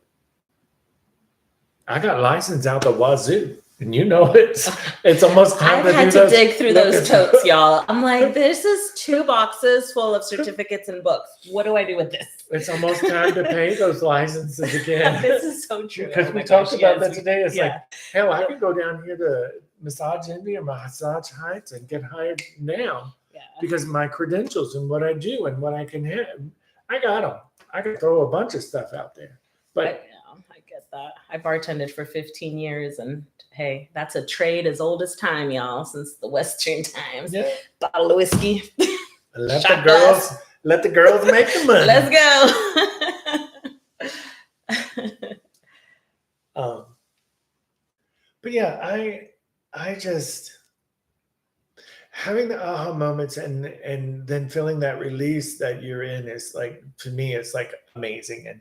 I got licensed out the wazoo. And you know it's almost time I've had to dig through those totes, y'all. I'm like, this is 2 boxes full of certificates and books. What do I do with this? It's almost time to pay those licenses again. This is so true. Because we talked about that today. It's like, hell, I can go down here to Massage Envy or Massage Heights and get hired now because my credentials and what I do and what I can have, I got them. I can throw a bunch of stuff out there. But I get that. I bartended for 15 years, and hey, that's a trade as old as time, y'all, since the Western times. Yeah. Bottle of whiskey. Let the girls make the money. Let's go. But yeah, I just having the aha moments and then feeling that release that you're in is like, to me, it's like amazing.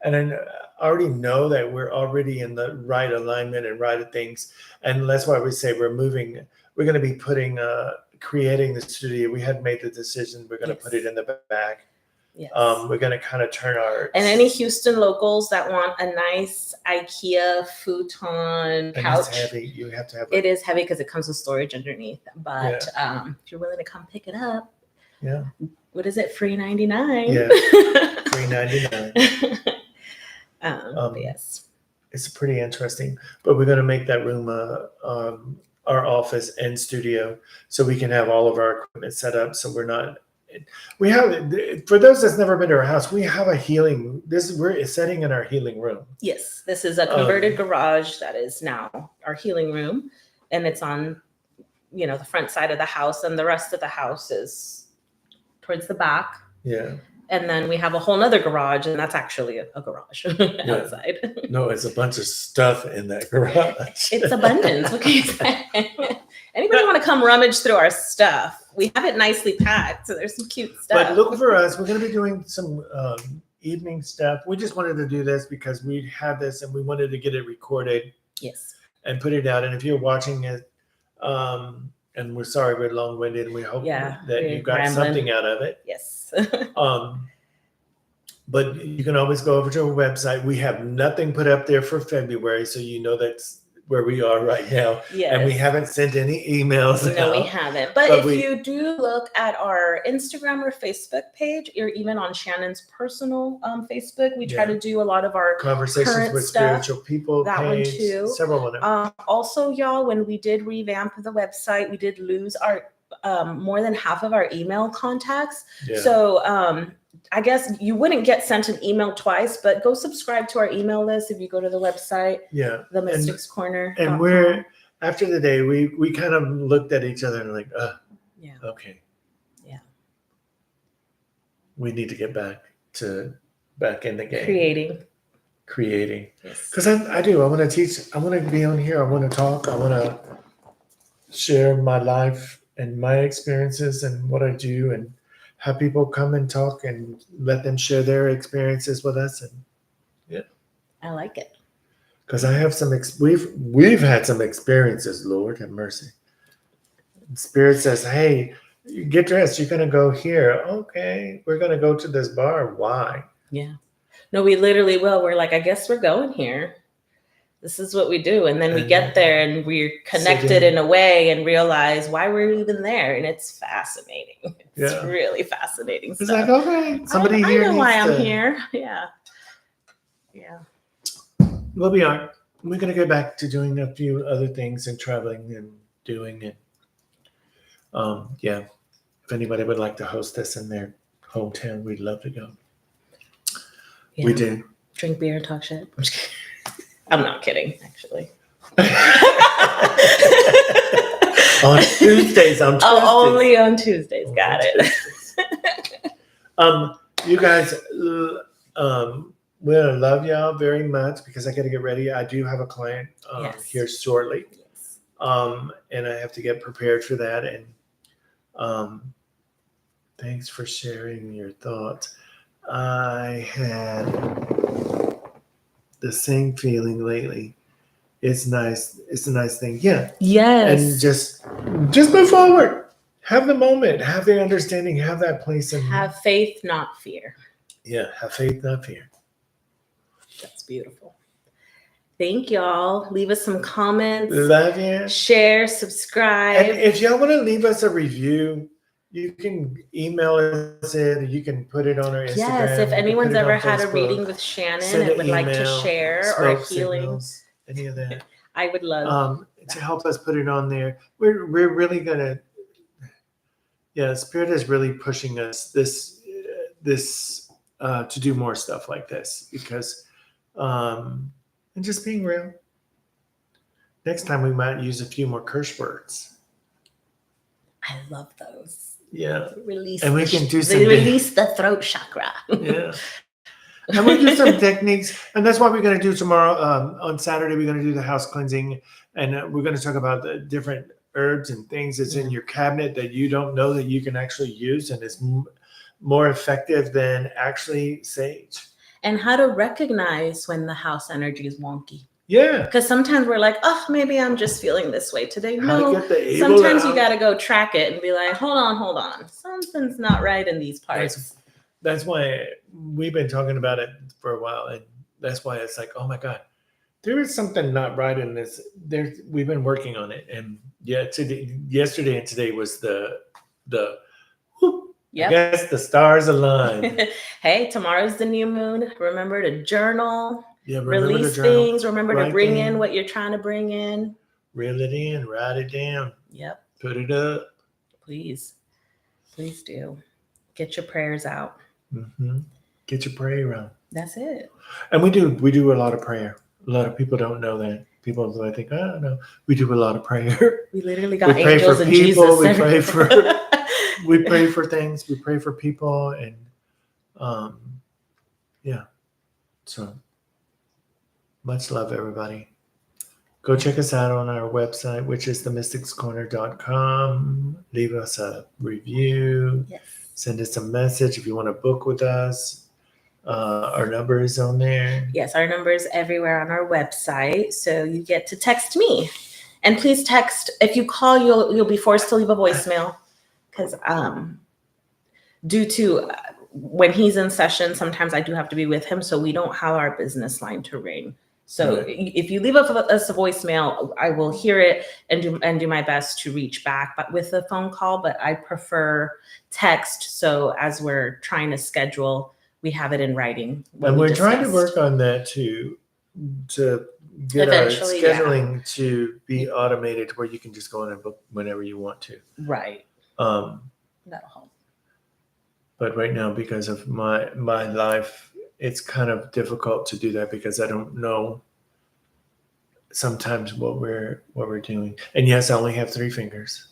And I already know that we're already in the right alignment and right things. And that's why we say we're going to be creating the studio. We had made the decision. We're going to put it in the back. Yes. We're going to kind of turn our... And any Houston locals that want a nice IKEA futon couch. It's heavy. You have to have it. It is heavy because it comes with storage underneath. But if you're willing to come pick it up, what is it? Free 99. Yeah, free 99. Yes. It's pretty interesting. But we're going to make that room our office and studio so we can have all of our equipment set up so we're not... We have, for those that's never been to our house, we have a healing. We're sitting in our healing room. Yes, this is a converted garage that is now our healing room, and it's on, the front side of the house, and the rest of the house is towards the back. Yeah. And then we have a whole nother garage, and that's actually a garage outside. No, it's a bunch of stuff in that garage. It's abundance. What can you say? Anybody want to come rummage through our stuff? We have it nicely packed, so there's some cute stuff. But look for us. We're going to be doing some evening stuff. We just wanted to do this because we had this and we wanted to get it recorded. Yes. And put it out. And if you're watching it, and we're sorry we're long-winded, and we hope that you got something out of it. Yes. But you can always go over to our website. We have nothing put up there for February, so you know that's where we are right now. Yes. And we haven't sent any emails. No, we haven't. But if you do look at our Instagram or Facebook page, or even on Shannon's personal Facebook, we try to do a lot of our conversations with spiritual people. That page, one too. Several of them. Also, y'all, when we did revamp the website, we did lose our more than half of our email contacts. Yeah. So I guess you wouldn't get sent an email twice, but go subscribe to our email list if you go to the website. Yeah. The Mystics Corner. And we're, after the day, we kind of looked at each other and like, okay. Yeah. We need to get back in the game. Creating. Yes. Because I do. I want to teach. I want to be on here. I want to talk. I want to share my life and my experiences and what I do, and have people come and talk and let them share their experiences with us. And yeah, I like it. Because I have some, we've had some experiences. Lord have mercy. Spirit says, "Hey, get dressed. You're gonna go here. Okay, we're gonna go to this bar. Why?" Yeah. No, we literally will. We're like, I guess we're going here. This is what we do. And then we get there and we're connected in a way and realize why we're even there. And it's fascinating. It's really fascinating stuff. It's like, okay, somebody here. I know why I'm here. Yeah. Yeah. Well, we are. We're going to go back to doing a few other things and traveling and doing it. Yeah. If anybody would like to host us in their hometown, we'd love to go. Yeah. We do. Drink beer and talk shit. I'm just kidding. I'm not kidding, actually. On Tuesdays. Only on Tuesdays. Got it. You guys, we're gonna love y'all very much because I got to get ready. I do have a client here shortly, and I have to get prepared for that. And thanks for sharing your thoughts. I had the same feeling lately. It's nice. It's a nice thing. Yeah. Yes. And just move forward. Have the moment. Have the understanding. Have that place. And have faith, not fear. Yeah. Have faith, not fear. That's beautiful. Thank y'all. Leave us some comments. Love you. Share, subscribe. And if y'all want to leave us a review, you can email us it, or you can put it on our Instagram. Yes, if anyone's ever had a reading with Shannon and would like to share, or a healing, signals, any of that, I would love to help us put it on there. We're really gonna, Spirit is really pushing us this to do more stuff like this because, and just being real. Next time we might use a few more curse words. I love those. Yeah. Release. And we can do some. Release the throat chakra. Yeah. And we do some techniques. And that's what we're going to do tomorrow. On Saturday, we're going to do the house cleansing. And we're going to talk about the different herbs and things that's in your cabinet that you don't know that you can actually use. And it's more effective than actually sage. And how to recognize when the house energy is wonky. Yeah. Because sometimes we're like, oh, maybe I'm just feeling this way today. No, sometimes you got to go track it and be like, hold on. Something's not right in these parts. That's why we've been talking about it for a while. And that's why it's like, oh my God, there is something not right in this. We've been working on it. And yesterday and today was the I guess the stars aligned. Hey, tomorrow's the new moon. Remember to journal. Yeah, release things. Remember to bring in what you're trying to bring in. Reel it in. Write it down. Yep. Put it up. Please do. Get your prayers out. Mm-hmm. Get your prayer out. That's it. And we do a lot of prayer. A lot of people don't know that. People think, oh no, we do a lot of prayer. We literally got angels and Jesus. We pray for. we pray for things. We pray for people, and yeah. So much love, everybody. Go check us out on our website, which is themysticscorner.com. Leave us a review. Yes. Send us a message if you want to book with us. Our number is on there. Yes, our number is everywhere on our website, so you get to text me. And please text. If you call, you'll be forced to leave a voicemail, because due to when he's in session, sometimes I do have to be with him, so we don't have our business line to ring. So if you leave us a voicemail, I will hear it and do my best to reach back, but with a phone call. But I prefer text. So as we're trying to schedule, we have it in writing. And we're trying to work on that to get Eventually, our scheduling to be automated, where you can just go in and book whenever you want to. Right. That'll help. But right now, because of my life, it's kind of difficult to do that, because I don't know sometimes what we're doing. And yes, I only have 3 fingers,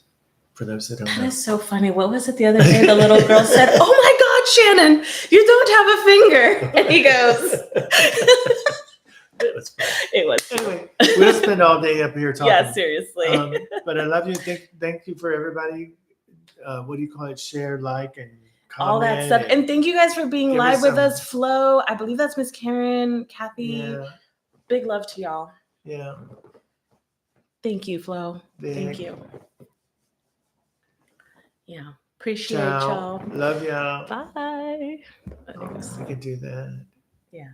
for those that don't know. That is so funny. What was it the other day? The little girl said, "Oh my God, Shannon, you don't have a finger." And he goes, It was fun. It was. Anyway, we'll spend all day up here talking. Yeah, seriously. But I love you. Thank you for everybody. What do you call it? Share, like, and comment. All that stuff. And thank you guys for being live with us. some- Flo, I believe that's Miss Karen, Kathy. Yeah. Big love to y'all. Yeah. Thank you, Flo. Thank you. Yeah. Appreciate y'all. Love y'all. Bye. We can do that. Yeah.